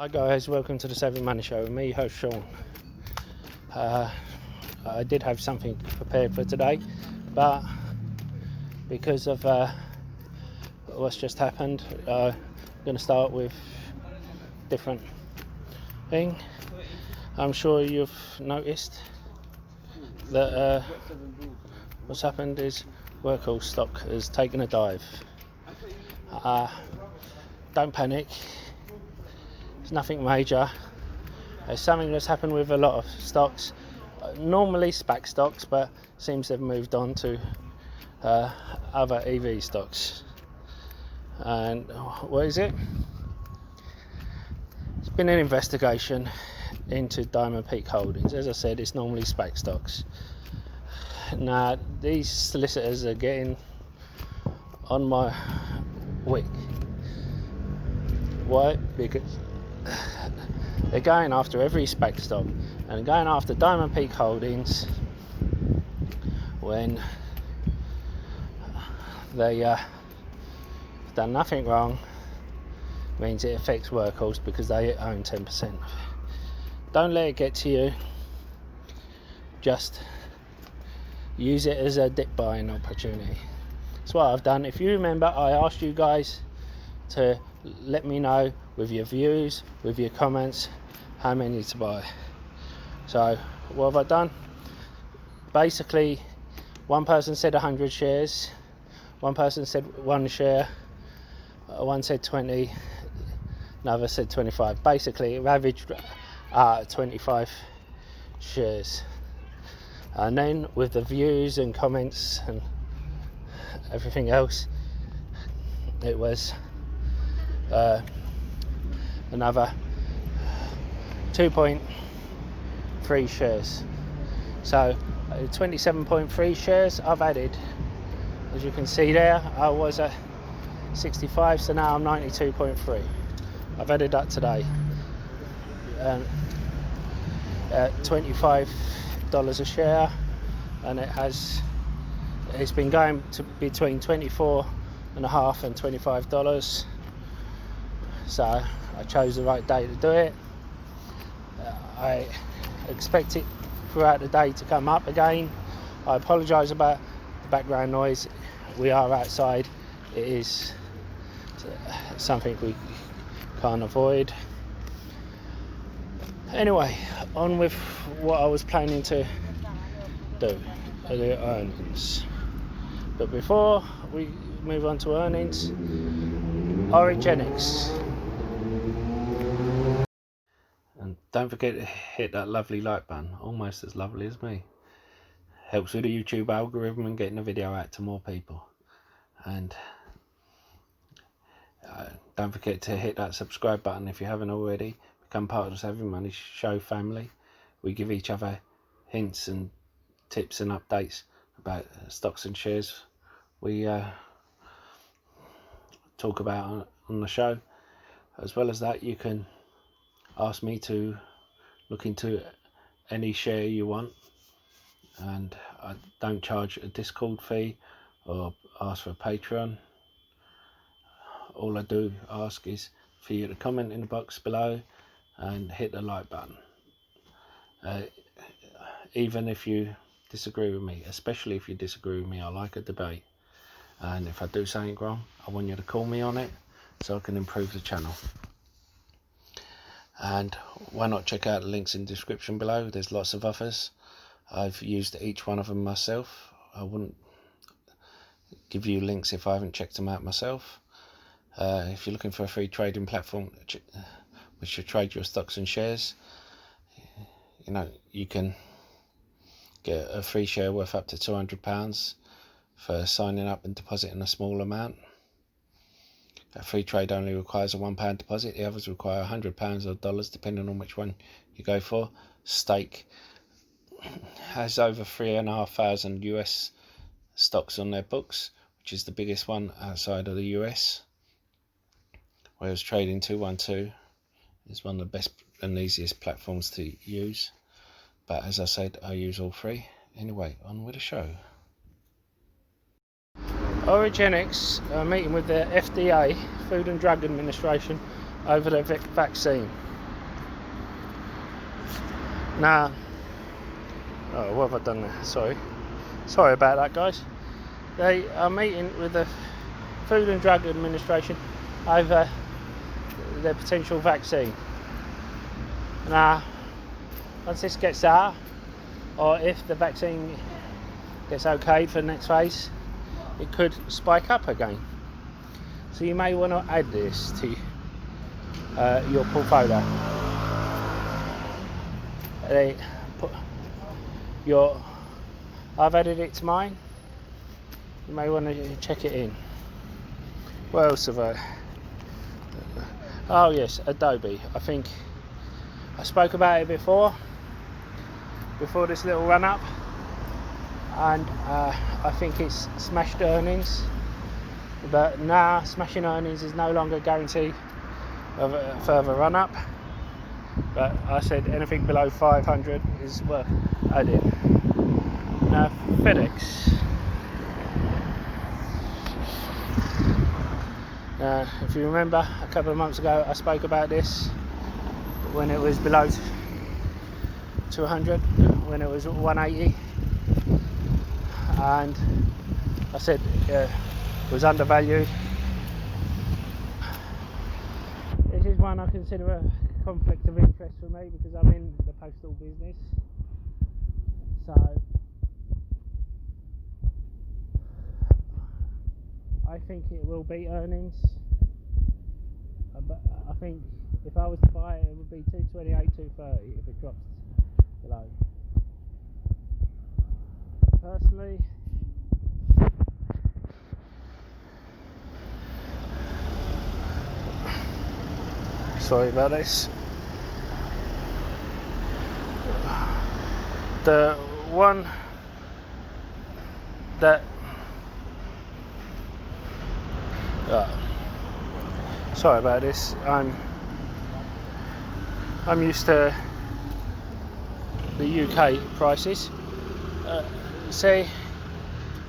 Hi guys, welcome to the Saving Money Show with me, host Sean. I did have something prepared for today, but because of what's just happened, I'm going to start with a different thing. I'm sure you've noticed that what's happened is Workhorse stock has taken a dive. Don't panic. It's nothing major. It's something that's happened with a lot of stocks, normally Spaq stocks, but seems they've moved on to other EV stocks. And what is it? It's been an investigation into Diamond Peak Holdings. As I said, it's normally Spaq stocks. Now, these solicitors are getting on my wick. Why? Because they're going after every Spaq stock and going after Diamond Peak Holdings when they done nothing wrong. Means it affects Workhorse because they own 10%. Don't let it get to you. Just use it as a dip buying opportunity. That's what I've done. If you remember, I asked you guys to let me know with your views, with your comments, how many to buy. So what have I done? Basically, one person said 100 shares, one person said 1 share, one said 20, another said 25. Basically, it averaged 25 shares. And then with the views and comments and everything else, it was another 2.3 shares. So 27.3 shares I've added. As you can see there, I was at 65, so now I'm 92.3. I've added that today. At $25 a share, and it's been going to between $24.5 and $25. So I chose the right day to do it. I expect it throughout the day to come up again. I apologise about the background noise. We are outside. It is something we can't avoid. Anyway, on with what I was planning to do, the earnings. But before we move on to earnings, Wkhs. And don't forget to hit that lovely like button, almost as lovely as me. Helps with the YouTube algorithm and getting the video out to more people. And don't forget to hit that subscribe button if you haven't already. Become part of the Saving Money Show family. We give each other hints and tips and updates about stocks and shares we talk about on the show. As well as that, you can ask me to look into any share you want, and I don't charge a Discord fee or ask for a Patreon. All I do ask is for you to comment in the box below and hit the like button. Even if you disagree with me, especially if you disagree with me, I like a debate. And if I do something wrong, I want you to call me on it so I can improve the channel. And why not check out the links in the description below? There's lots of others. I've used each one of them myself. I wouldn't give you links if I haven't checked them out myself. If you're looking for a free trading platform which should trade your stocks and shares, you know, you can get a free share worth up to £200 for signing up and depositing a small amount. A free trade only requires a £1 deposit. The others require £100 or dollars, depending on which one you go for. Stake has over 3,500 US stocks on their books, which is the biggest one outside of the US. Whereas Trading 212 is one of the best and easiest platforms to use. But as I said, I use all three. Anyway, on with the show. Wkhs are meeting with the FDA, Food and Drug Administration, over the vaccine. Now, oh, what have I done there? Sorry about that, guys. They are meeting with the Food and Drug Administration over their potential vaccine. Now, once this gets out, or if the vaccine gets okay for the next phase, it could spike up again. So you may want to add this to your portfolio. I've added it to mine. You may want to check it in. What else have I? Oh yes, Adobe. I think I spoke about it before this little run up, and I think it's smashed earnings, but now smashing earnings is no longer a guarantee of a further run up. But I said anything below 500 is worth adding. Now FedEx. If you remember, a couple of months ago I spoke about this when it was below 200, when it was 180, and I said it was undervalued. This is one I consider a conflict of interest for me because I'm in the postal business, so I think it will beat earnings, but I think if I was to buy it, it would be 228, 230 if it drops below. Personally, sorry about this. The one that sorry about this. I'm used to the UK prices. See,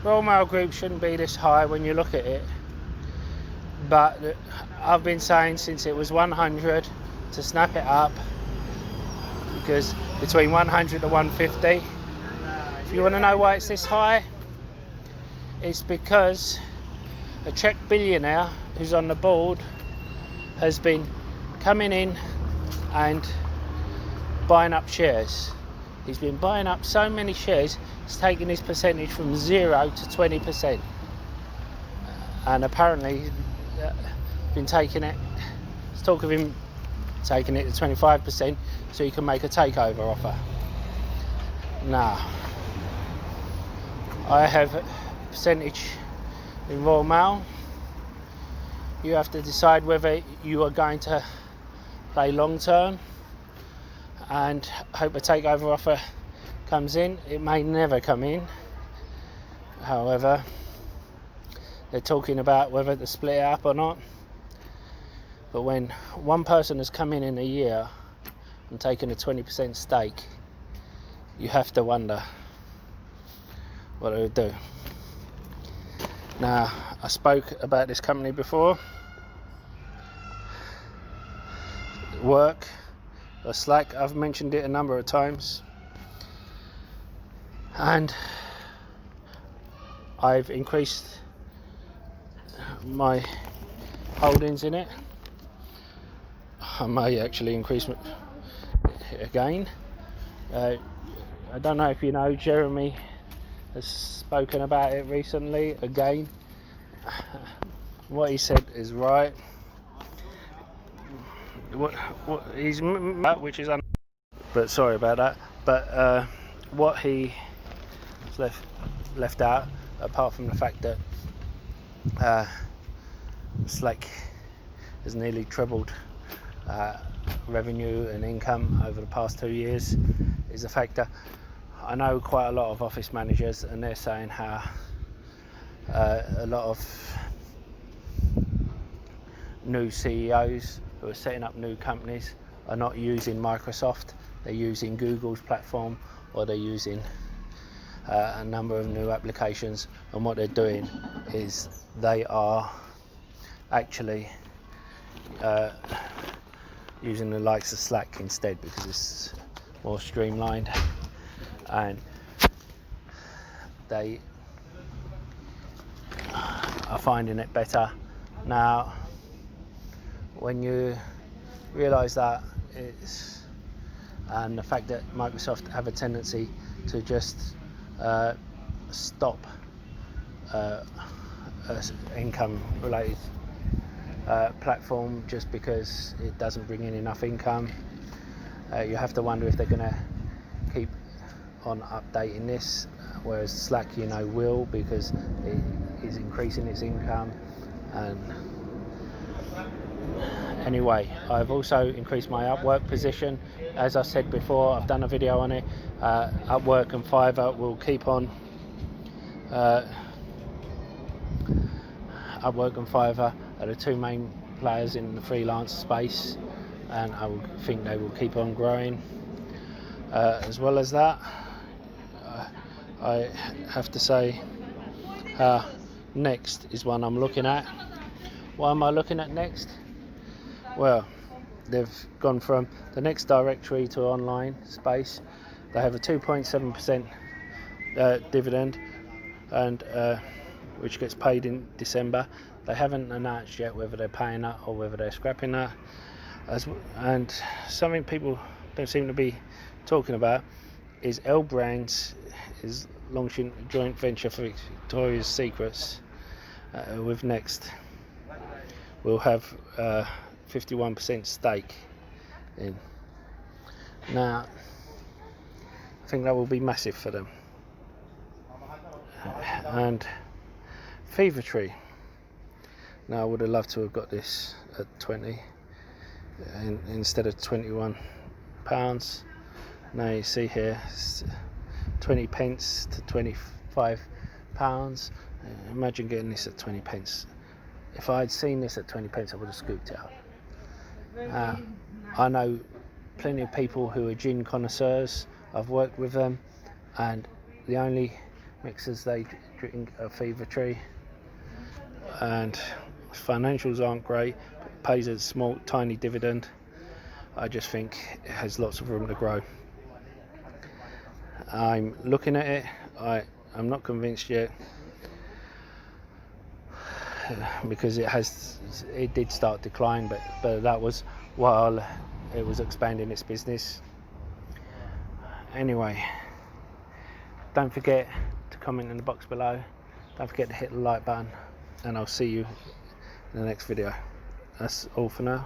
Royal Mail Group shouldn't be this high when you look at it, but I've been saying since it was 100 to snap it up, because between 100 to 150. If you want to know why it's this high, it's because a Czech billionaire who's on the board has been coming in and buying up shares. He's been buying up so many shares, it's taken his percentage from 0 to 20%. And apparently he's been taking it, there's talk of him taking it to 25% so he can make a takeover offer. Now, I have a percentage in Royal Mail. You have to decide whether you are going to play long term and hope a takeover offer comes in. It may never come in. However, they're talking about whether to split it up or not. But when one person has come in a year and taken a 20% stake, you have to wonder what it would do. Now, I spoke about this company before, Work or Slack. I've mentioned it a number of times, and I've increased my holdings in it. I may actually increase it again. I don't know if you know, Jeremy has spoken about it recently again. What he said is right. What he's which is but sorry about that. But what he left out, apart from the fact that Slack has nearly trebled revenue and income over the past 2 years, is the fact that I know quite a lot of office managers, and they're saying how a lot of new CEOs who are setting up new companies are not using Microsoft, they're using Google's platform, or they're using a number of new applications, and what they're doing is they are actually using the likes of Slack instead, because it's more streamlined, and they are finding it better. Now, when you realise that, it's and the fact that Microsoft have a tendency to just stop income related platform just because it doesn't bring in enough income, you have to wonder if they're going to keep on updating this, whereas Slack, you know, will, because it is increasing its income. And anyway, I've also increased my Upwork position. As I said before, I've done a video on it. Upwork and Fiverr will keep on Upwork and Fiverr are the two main players in the freelance space, and I think they will keep on growing. As well as that, I have to say, Next is one I'm looking at. What am I looking at next? Well, they've gone from the next directory to online space. They have a 2.7% dividend, and which gets paid in December. They haven't announced yet whether they're paying that or whether they're scrapping that. And something people don't seem to be talking about is Brands is launching a joint venture for Victoria's Secrets with Next. We'll have 51% stake in. Now, I think that will be massive for them. And Fever Tree. Now, I would have loved to have got this at 20 instead of £21. Now you see here, 20 pence to £25. Imagine getting this at 20 pence. If I had seen this at 20 pence, I would have scooped it up. I know plenty of people who are gin connoisseurs. I've worked with them, and the only mixers they drink are Fever Tree, and financials aren't great, but it pays a small tiny dividend. I just think it has lots of room to grow. I'm looking at it. I'm not convinced yet, because it did start decline, but that was while it was expanding its business. Anyway, don't forget to comment in the box below. Don't forget to hit the like button, and I'll see you in the next video. That's all for now.